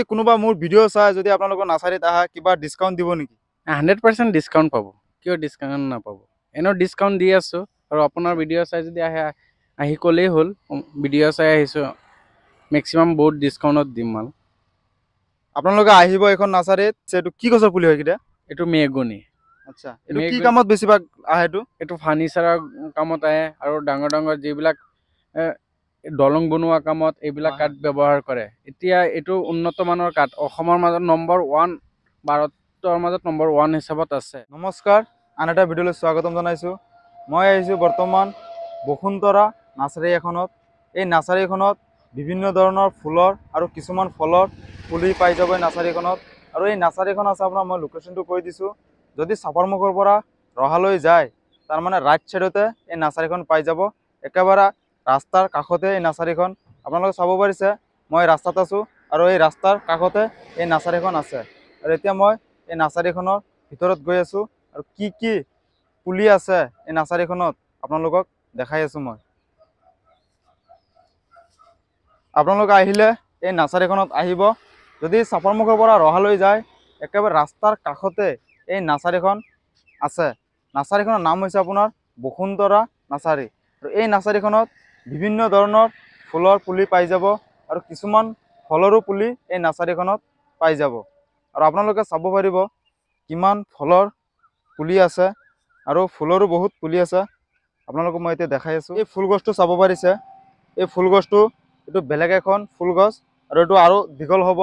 কোনোবা মোৰ ভিডিঅ' চাই যদি আপোনালোকৰ নাৰ্চাৰীত আহা কিবা ডিছকাউণ্ট দিব নেকি? 100% ডিছকাউণ্ট পাব। কিয় ডিছকাউণ্ট নাপাব? এনেও ডিছকাউণ্ট দি আছোঁ আৰু আপোনাৰ ভিডিঅ' চাই যদি আহি ক'লেই হ'ল ভিডিঅ' চাই আহিছোঁ, মেক্সিমাম বহুত ডিছকাউণ্টত দিম মাল। আপোনালোকে আহিব এইখন নাৰ্চাৰীত। এইটো কি গছৰ পুলি হয় এইকেইটা? এইটো মেগনি। আচ্ছা, এইটো কি কামত বেছিভাগ আহে? এইটো ফাৰ্নিচাৰৰ কামত আহে আৰু ডাঙৰ ডাঙৰ যিবিলাক দলং বনোৱা কামত এইবিলাক কাঠ ব্যৱহাৰ কৰে। এতিয়া এইটো উন্নত মানৰ কাঠ, অসমৰ মাজত নম্বৰ 1, ভাৰতৰ মাজত নম্বৰ 1 হিচাপত আছে। নমস্কাৰ, আন এটা ভিডিঅ'লৈ স্বাগতম জনাইছোঁ। মই আহিছোঁ বৰ্তমান বসুন্ধৰা নাৰ্চাৰী এখনত। এই নাৰ্চাৰীখনত বিভিন্ন ধৰণৰ ফুলৰ আৰু কিছুমান ফলৰ পুলি পাই যাব এই নাৰ্চাৰীখনত। আৰু এই নাৰ্চাৰীখন আছে আপোনাৰ, মই লোকেশ্যনটো কৈ দিছোঁ। যদি চাপৰমুখৰ পৰা ৰহালৈ যায়, তাৰমানে ৰাইট ছাইডতে এই নাৰ্চাৰীখন পাই যাব। একেবাৰে ৰাস্তাৰ কাষতে এই নাৰ্চাৰীখন। আপোনালোকে চাব পাৰিছে মই ৰাস্তাত আছোঁ আৰু এই ৰাস্তাৰ কাষতে এই নাৰ্চাৰীখন আছে। আৰু এতিয়া মই এই নাৰ্চাৰীখনৰ ভিতৰত গৈ আছোঁ আৰু কি কি পুলি আছে এই নাৰ্চাৰীখনত আপোনালোকক দেখাই আছোঁ মই। আপোনালোকে আহিলে এই নাৰ্চাৰীখনত আহিব। যদি চাপৰমুখৰ পৰা ৰহালৈ যায়, একেবাৰে ৰাস্তাৰ কাষতে এই নাৰ্চাৰীখন আছে। নাৰ্চাৰীখনৰ নাম হৈছে আপোনাৰ বসুন্ধৰা নাৰ্চাৰী। আৰু এই নাৰ্চাৰীখনত বিভিন্ন ধৰণৰ ফুলৰ পুলি পাই যাব আৰু কিছুমান ফলৰো পুলি এই নাৰ্চাৰীখনত পাই যাব। আৰু আপোনালোকে চাব পাৰিব কিমান ফলৰ পুলি আছে আৰু ফুলৰো বহুত পুলি আছে। আপোনালোকক মই এতিয়া দেখাই আছোঁ। এই ফুল গছটো চাব পাৰিছে, এই ফুল গছটো এইটো বেলেগ এখন ফুল গছ আৰু এইটো আৰু দীঘল হ'ব,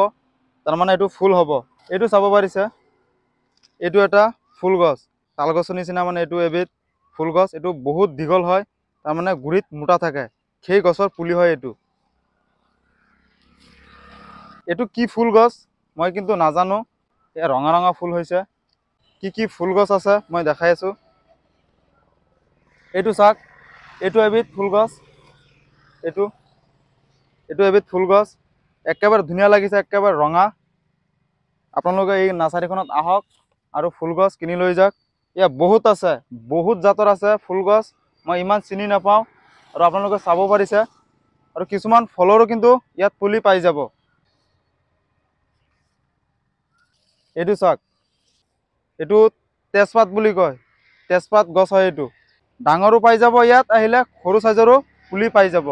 তাৰমানে এইটো ফুল হ'ব। এইটো চাব পাৰিছে, এইটো এটা ফুল গছ, তাল গছৰ নিচিনা, মানে এইটো এবিধ ফুল গছ। এইটো বহুত দীঘল হয়, তাৰমানে গুৰিত মোটা থাকে, সেই গছৰ পুলি হয় এইটো। এইটো কি ফুল গছ মই কিন্তু নাজানো। এই ৰঙা ৰঙা ফুল হৈছে। কি কি ফুল গছ আছে মই দেখাই আছোঁ। এইটো চাওক, এইটো এবিধ ফুল গছ। এইটো এবিধ ফুল গছ, একেবাৰে ধুনীয়া লাগিছে, একেবাৰে ৰঙা। আপোনালোকে এই নাৰ্চাৰীখনত আহক আৰু ফুল গছ কিনি লৈ যাওক। ইয়াত বহুত আছে, বহুত জাতৰ আছে ফুল গছ, মই ইমান চিনি নাপাওঁ। আৰু আপোনালোকে চাব পাৰিছে, আৰু কিছুমান ফলৰো কিন্তু ইয়াত পুলি পাই যাব। এইটো চাওক, এইটো তেজপাত বুলি কয়, তেজপাত গছ হয় এইটো। ডাঙৰো পাই যাব, ইয়াত আহিলে সৰু চাইজৰো পুলি পাই যাব।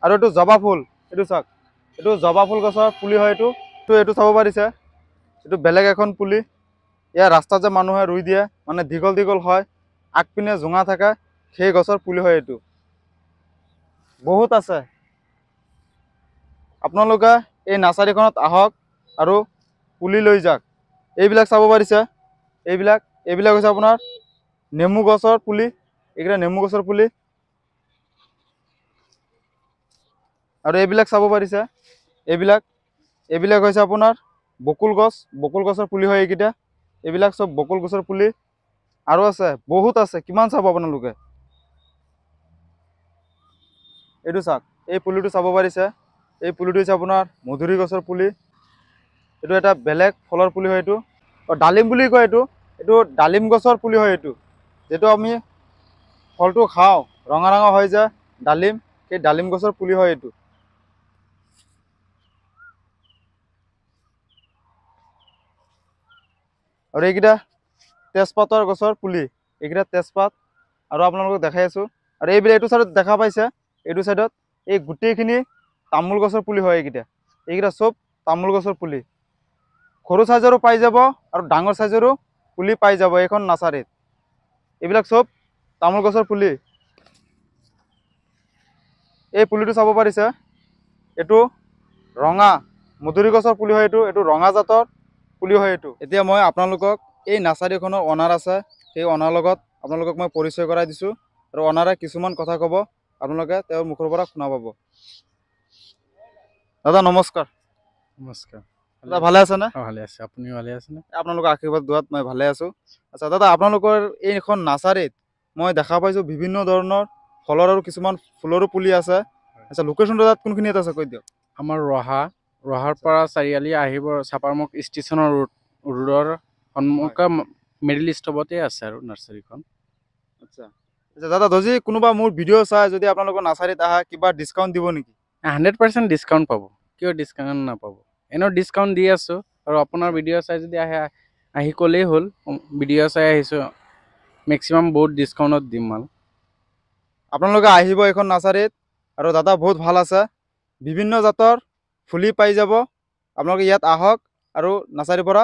আৰু এইটো জবা ফুল, এইটো চাওক, এইটো জবা ফুল গছৰ পুলি হয় এইটো। এইটো চাব পাৰিছে, এইটো বেলেগ এখন পুলি। ইয়াৰ ৰাস্তাত যে মানুহে ৰুই দিয়ে, মানে দীঘল দীঘল হয়, আগপিনে জোঙা থাকে, সেই গছৰ পুলি হয় এইটো। বহুত আছে। আপোনালোকে এই নাৰ্চাৰীখনত আহক আৰু পুলি লৈ যাওক। এইবিলাক চাব পাৰিছে, এইবিলাক হৈছে আপোনাৰ নেমু গছৰ পুলি। এইকেইটা নেমু গছৰ পুলি। আৰু এইবিলাক চাব পাৰিছে, এইবিলাক হৈছে আপোনাৰ বকুল গছ, বকুল গছৰ পুলি হয় এইকেইটা। এইবিলাক চব বকুল গছৰ পুলি। আৰু আছে, বহুত আছে, কিমান চাব আপোনালোকে। এইটো চাওক, এই পুলিটো চাব পাৰিছে, এই পুলিটো হৈছে আপোনাৰ মধুৰি গছৰ পুলি। এইটো এটা বেলেগ ফলৰ পুলি হয় এইটো, ডালিম বুলি কয় এইটো। এইটো ডালিম গছৰ পুলি হয় এইটো। যিটো আমি ফলটো খাওঁ, ৰঙা ৰঙা হয় যে ডালিম, সেই ডালিম গছৰ পুলি হয় এইটো। আৰু এইকেইটা তেজপাতৰ গছৰ পুলি, এইকেইটা তেজপাত। আৰু আপোনালোকক দেখাই আছোঁ। আৰু এইটো চাইডত দেখা পাইছে, এইটো চাইডত এই গোটেইখিনি তামোল গছৰ পুলি হয় এইকেইটা চব তামোল গছৰ পুলি। সৰু চাইজৰো পাই যাব আৰু ডাঙৰ চাইজৰো পুলি পাই যাব এইখন নাৰ্চাৰীত। এইবিলাক চব তামোল গছৰ পুলি। এই পুলিটো চাব পাৰিছে, এইটো ৰঙা মধুৰি গছৰ পুলি হয় এইটো ৰঙা জাতৰ পুলি হয় এইটো। এতিয়া মই আপোনালোকক এই নাৰ্চাৰীখনৰ অনাৰ আছে, সেই অনাৰ লগত আপোনালোকক মই পৰিচয় কৰাই দিছোঁ। আৰু অনাৰে কিছুমান কথা ক'ব, আপোনালোকে তেওঁৰ মুখৰ পৰা শুনা পাব। দাদা নমস্কাৰ। নমস্কাৰ। দাদা ভালে আছেনে? ভালে আছে, আপুনি ভালে আছেনে? আপোনালোকৰ আশীৰ্বাদ দোৱাত মই ভালে আছোঁ। আচ্ছা দাদা, আপোনালোকৰ এইখন নাৰ্চাৰীত মই দেখা পাইছোঁ বিভিন্ন ধৰণৰ ফলৰ আৰু কিছুমান ফুলৰো পুলি আছে। আচ্ছা, লোকেশ্যনটো তাত কোনখিনিত আছে কৈ দিয়ক। আমাৰ ৰহাৰ পৰা চাৰিআলি আহিব, চাপাৰমুখ ষ্টেচনৰ ৰোডৰ সন্মুখৰ মিডিল ষ্টপতে আছে আৰু নাৰ্চাৰীখন। আচ্ছা দাদা, যদি কোনোবা মোৰ ভিডিঅ' চাই যদি আপোনালোকৰ নাৰ্চাৰীত আহা কিবা ডিছকাউণ্ট দিব নেকি? 100% ডিছকাউণ্ট পাব। কিয় ডিছকাউণ্ট নাপাব? এনেও ডিছকাউণ্ট দি আছোঁ আৰু আপোনাৰ ভিডিঅ' চাই যদি আহি ক'লেই হ'ল ভিডিঅ' চাই আহিছোঁ, মেক্সিমাম বহুত ডিছকাউণ্টত দিম মাল। আপোনালোকে আহিব এইখন নাৰ্চাৰীত, আৰু দাদা বহুত ভাল আছে, বিভিন্ন জাতৰ ফুলি পাই যাব। আপোনালোকে ইয়াত আহক আৰু নাৰ্চাৰীৰ পৰা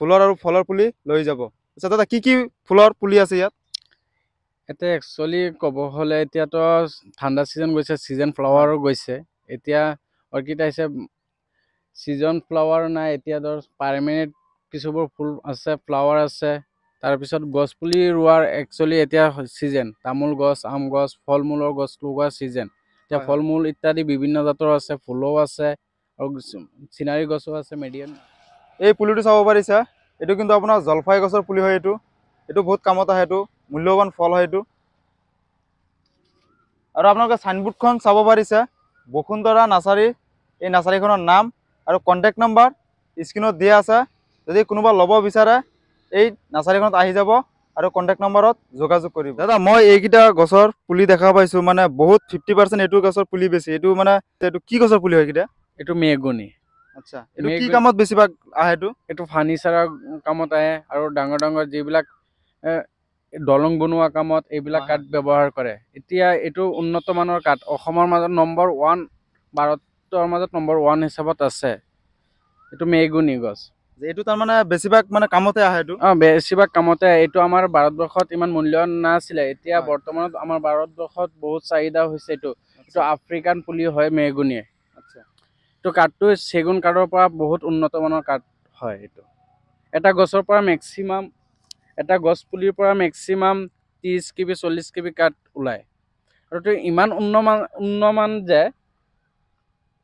ফুলৰ আৰু ফলৰ পুলি লৈ যাব। আচ্ছা দাদা, কি কি ফুলৰ পুলি আছে ইয়াত? এতিয়া একচুৱেলি ক'ব হ'লে এতিয়াতো ঠাণ্ডা ছিজন গৈছে, ছিজন ফ্লাৱাৰো গৈছে। এতিয়া অৰ্কিড আহিছে, ছিজন ফ্লাৱাৰ নাই। এতিয়া ধৰ পাৰ্মানেণ্ট কিছুবোৰ ফুল আছে, ফ্লাৱাৰ আছে। তাৰপিছত গছ পুলি ৰোৱাৰ একচুৱেলি এতিয়া ছিজন, তামোল গছ, আম গছ, ফল মূলৰ গছ লগোৱা ছিজন। এতিয়া হয়, ফল মূল ইত্যাদি বিভিন্ন জাতৰ আছে, ফুলো আছে আৰু চিনাৰী গছো আছে মিডিয়াম। এই পুলিটো চাব পাৰিছে, এইটো কিন্তু আপোনাৰ জলফাই গছৰ পুলি হয়। এইটো বহুত কামত আহে, এইটো মূল্যৱান ফল হয় এইটো। আৰু আপোনালোকে চাইনবোৰ্ডখন চাব পাৰিছে, বসুন্ধৰা নাৰ্চাৰী। এই নাৰ্চাৰীখনৰ নাম আৰু কণ্টেক্ট নম্বৰ স্ক্ৰীণত দিয়া আছে। যদি কোনোবা ল'ব বিচাৰে এই নাৰ্চাৰীখনত আহি যাব আৰু কণ্টেক্ট নম্বৰত যোগাযোগ কৰিব। দাদা, মই এইকেইটা গছৰ পুলি দেখা পাইছোঁ, মানে বহুত 50% এইটো গছৰ পুলি বেছি। এইটো মানে এইটো কি গছৰ পুলি হয় এইকেইটা? এইটো মেহগনি। আচ্ছা, এইটো কি কামত বেছিভাগ আহে? এইটো ফাৰ্নিচাৰৰ কামত আহে আৰু ডাঙৰ ডাঙৰ যিবিলাক দলং বনোৱা কামত এইবিলাক কাঠ ব্যৱহাৰ কৰে। এতিয়া এইটো উন্নত মানৰ কাঠ, অসমৰ মাজত নম্বৰ 1, ভাৰতৰ মাজত নম্বৰ 1 হিচাপত আছে। এইটো মেহগনি গছ। এইটো তাৰমানে বেছিভাগ মানে কামতে আহে এইটো? বেছিভাগ কামতে আহে। এইটো আমাৰ ভাৰতবৰ্ষত ইমান মূল্য নাছিলে, এতিয়া বৰ্তমানত আমাৰ ভাৰতবৰ্ষত বহুত চাহিদা হৈছে। এইটো আফ্ৰিকান পুলি হয় মেহগনিয়ে। আচ্ছা, এইটো কাঠটো চেগুন কাঠৰ পৰা বহুত উন্নত মানৰ কাঠ হয়। এইটো এটা গছৰ পৰা মেক্সিমাম, এটা গছ পুলিৰ পৰা মেক্সিমাম 30 কেবি 40 কেবি কাঠ ওলায়। আৰু এইটো ইমান উন্নতমান যে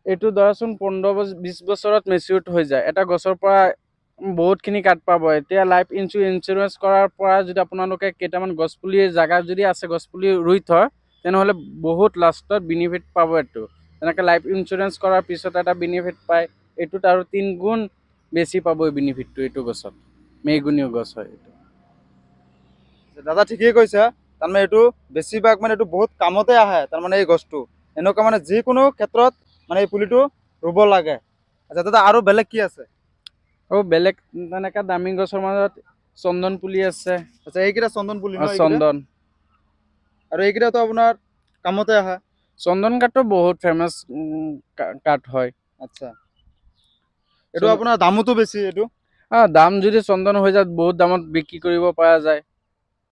এইটো ধৰাচোন 15-20 বছৰত মেচিউৰ্ড হৈ যায়। এটা গছৰ পৰা বহুতখিনি কাঠ পাব। এতিয়া লাইফ ইঞ্চুৰেঞ্চ কৰাৰ পৰা যদি আপোনালোকে কেইটামান গছপুলিৰ জেগাত যদি আছে, গছপুলি ৰুই থয়, তেনেহ'লে বহুত লাষ্টত বেনিফিট পাব। এইটো তেনেকৈ লাইফ ইঞ্চুৰেঞ্চ কৰাৰ পিছত এটা বেনিফিট পায়, এইটোত আৰু 3 গুণ বেছি পাব এই বেনিফিটটো। এইটো গছত মেহগনি গছ হয় এইটো। দাদা ঠিকেই কৈছে, তাৰমানে এইটো বেছিভাগ মানে এইটো বহুত কামতে আহে। তাৰমানে এই গছটো এনেকুৱা মানে যিকোনো ক্ষেত্ৰত মানে এই পুলিটো ৰুব লাগে। আচ্ছা দাদা, আৰু বেলেগ কি আছে? আৰু বেলেগ তেনেকৈ দামী গছৰ মাজত চন্দন পুলি আছে। আচ্ছা, এইকেইটা চন্দন পুলি ন? চন্দন আৰু এইকেইটাতো আপোনাৰ কামতে আহে। চন্দন কাঠটো বহুত ফেমাছ কাঠ হয়। আচ্ছা, এইটো আপোনাৰ দামতো বেছি। এইটো দাম যদি চন্দন হৈ যায় বহুত দামত বিক্ৰী কৰিব পৰা যায়।